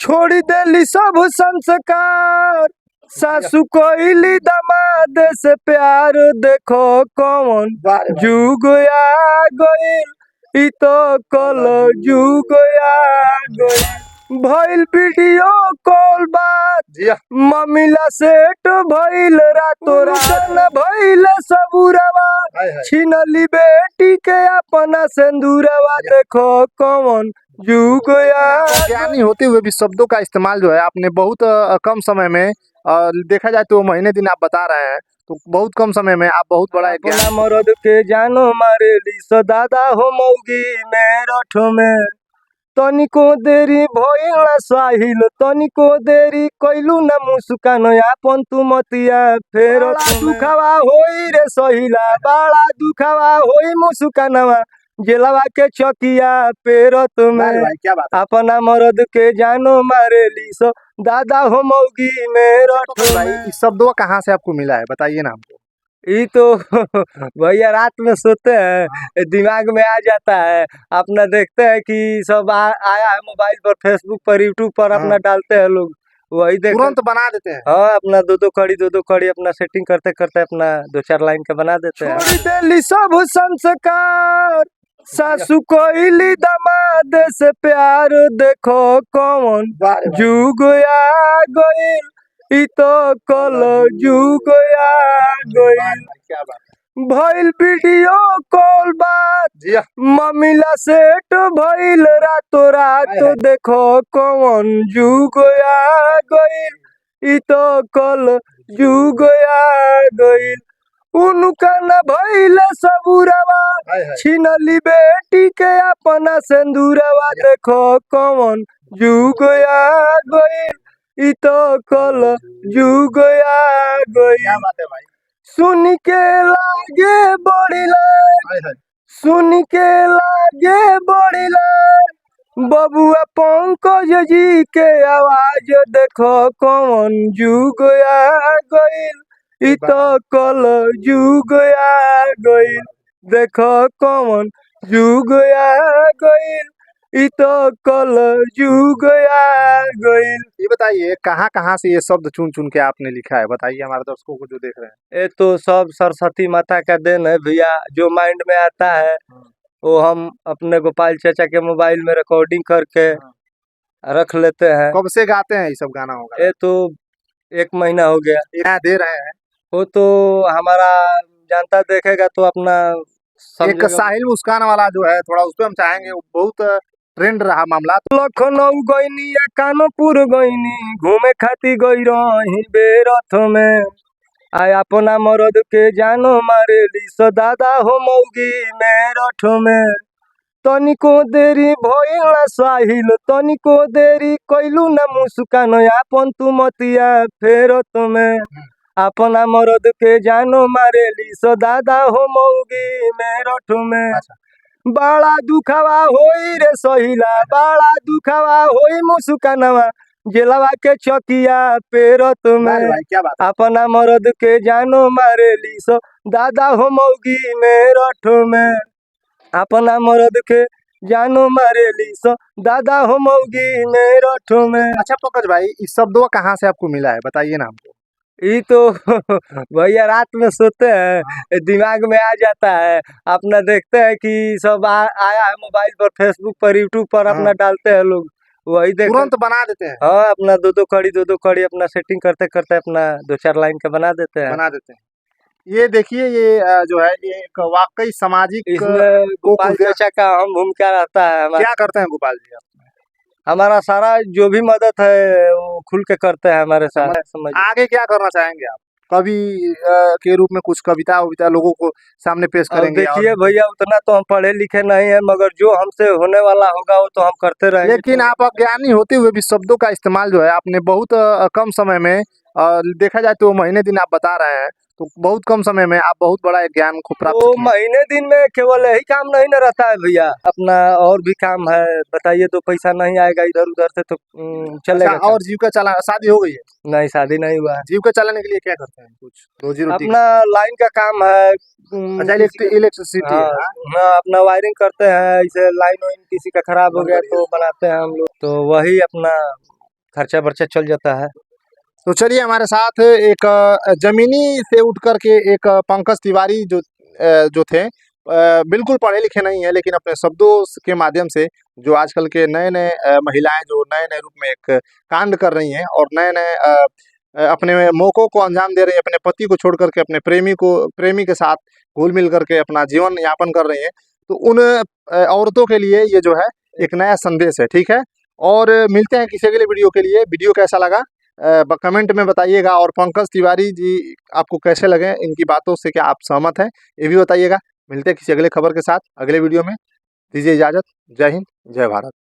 छोड़ी देली सब संस्कार, सासू कोइली दामाद से प्यार, देखो कौन जुग आ गइल, इ तो कल जुग आ गइल। भइल वीडियो कॉल बात, मम्मीला सेट भइल रातो रात, भइल सबूरवा, छीनली बेटी के अपना सिंदूरवा, देखो कौन जुग आ। ज्ञानी होते हुए भी शब्दों का इस्तेमाल जो है आपने बहुत कम समय में देखा जाए तो महीने दिन आप बता रहे हैं, तो बहुत कम समय में आप बहुत बड़ा अपना मरद के जानो मारेली सो दादा हो मौगी मेरठ में, तनिको देरी भइल साहिल, तनिको देरी कइलू न मुस्कान आपन तू मतिया फेर दुखवा होई रे सहिला, बड़ा दुखवा होई मुस्कानवा, जेलवा के चकिया पेरत में, अपना मरद के जानो मारेली सो दादा हो मौगी मेरठ में। इस शब्दों कहाँ से आपको मिला है, बताइए ना हमको। ये तो भैया रात में सोते हैं, दिमाग में आ जाता है, अपना देखते हैं कि सब आया है मोबाइल पर, फेसबुक पर, यूट्यूब पर अपना डालते हैं लोग, वही देख तुरंत बना देते हैं। हाँ, अपना दो दो कड़ी अपना सेटिंग करते करते अपना 2-4 लाइन का बना देते हैं। छोड़ी देली सब संस्कार, सासू कोइली दामाद से प्यार, देखो कौन जुग आ गइल, इ तो कल जुग आ गइल। भइल वीडियो कॉल बात, मम्मीला सेट भइल रातो रात, देखो कौन जुग आ गइल, इ तो कल जुग आ गइल। उनका न भइल सबूरवा, छीनली बेटी के अपना सिंदूरवा, देखो कौन जुग आ गइल, इ तो कल जुग आ गइल। सुन के लागे बड़िला, सुन के लागे बड़िला, बबुआ पंकज जी के आवाज, देखो कौन जुग आ गइल, इ तो कल जुग आ गइल, देखो कौन जुग आ गइल, इ तो कल जुग आ गइल। ये बताइए कहाँ कहाँ से ये शब्द चुन चुन के आपने लिखा है, बताइए हमारे दर्शकों को जो देख रहे हैं। ये तो सब सरस्वती माता का देन है भैया, जो माइंड में आता है वो हम अपने गोपाल चाचा के मोबाइल में रिकॉर्डिंग करके रख लेते हैं। कब से गाते हैं ये सब गाना होगा? ये तो 1 महीना हो गया। यहाँ दे रहे हैं वो तो हमारा जनता देखेगा तो अपना एक साहिल मुस्कान वाला जो है, थोड़ा उस पर हम चाहेंगे, बहुत ट्रेंड रहा मामला। लखनऊ गईनी या कानपुर गईनी, घूमे खाती गई रही बेरथ में, आय अपना मरद के जानो मारेली सो दादा हो मौगी मेरठ में, तनिको देरी भइल साहिल, तनिको देरी कइलू न मुस्कान आपन तू मतिया फेरत में, अपना मरद के जानो मारेली सो दादा हो मौगी मेरठ में। बड़ा दुखवा होई रे सहिला, बड़ा दुखवा होई मुस्कानवा, जेलवा के चकिया पेरत में, अपना मरद के जानो मारेली सो दादा हो मौगी मेरठ में, अपना मरद के जानो मारेली सो दादा हो मौगी मेरठ में। अच्छा पंकज भाई, इस शब्दों कहाँ से आपको मिला है, बताइए ना हमको। ये तो भैया रात में सोते हैं, दिमाग में आ जाता है, अपना देखते हैं कि सब आया है मोबाइल पर, फेसबुक पर, यूट्यूब पर अपना डालते हैं लोग, वही देख तुरंत बना देते हैं। हाँ, अपना दो कड़ी अपना सेटिंग करते करते अपना 2-4 लाइन का बना देते हैं। ये देखिए, ये जो है ये एक वाकई सामाजिक, इसमें गोपाल चाचा का अहम भूमिका रहता है। क्या करते हैं गोपाल जी? हमारा सारा जो भी मदद है वो खुल के करते हैं हमारे साथ। आगे क्या करना चाहेंगे आप? कवि के रूप में कुछ कविता लोगों को सामने पेश करेंगे? देखिए भैया, उतना तो हम पढ़े लिखे नहीं है, मगर जो हमसे होने वाला होगा वो तो हम करते रहेंगे। लेकिन आप अज्ञानी होते हुए भी शब्दों का इस्तेमाल जो है आपने बहुत कम समय में देखा जाए तो महीने दिन आप बता रहे हैं, तो बहुत कम समय में आप बहुत बड़ा ज्ञान को प्राप्त तो महीने दिन में केवल यही काम नहीं न रहता है भैया, अपना और भी काम है। बताइए, तो पैसा नहीं आएगा इधर उधर से तो चलेगा? और जीविका चला, शादी हो गई है? नहीं, शादी नहीं हुआ है। जीविका चलाने के लिए क्या करते हैं? कुछ रोजी रोटी? अपना लाइन का काम है। इलेक्ट्रिसिटी। हाँ, अपना वायरिंग करते हैं, इसे लाइन वाइन किसी का खराब हो गया तो बनाते हैं हम लोग, तो वही अपना खर्चा बर्चा चल जाता है। तो चलिए हमारे साथ एक जमीनी से उठ करके एक पंकज तिवारी जो थे, बिल्कुल पढ़े लिखे नहीं है लेकिन अपने शब्दों के माध्यम से जो आजकल के नए नए महिलाएं जो नए नए रूप में एक कांड कर रही हैं और नए नए अपने मौकों को अंजाम दे रही हैं, अपने पति को छोड़ करके अपने प्रेमी के साथ घुल मिल करके अपना जीवन यापन कर रही हैं, तो उन औरतों के लिए ये जो है एक नया संदेश है। ठीक है, और मिलते हैं किसी अगले वीडियो के लिए। वीडियो कैसा लगा कमेंट में बताइएगा, और पंकज तिवारी जी आपको कैसे लगे, इनकी बातों से क्या आप सहमत हैं ये भी बताइएगा। मिलते हैं किसी अगले खबर के साथ अगले वीडियो में। दीजिए इजाज़त। जय हिंद, जय भारत।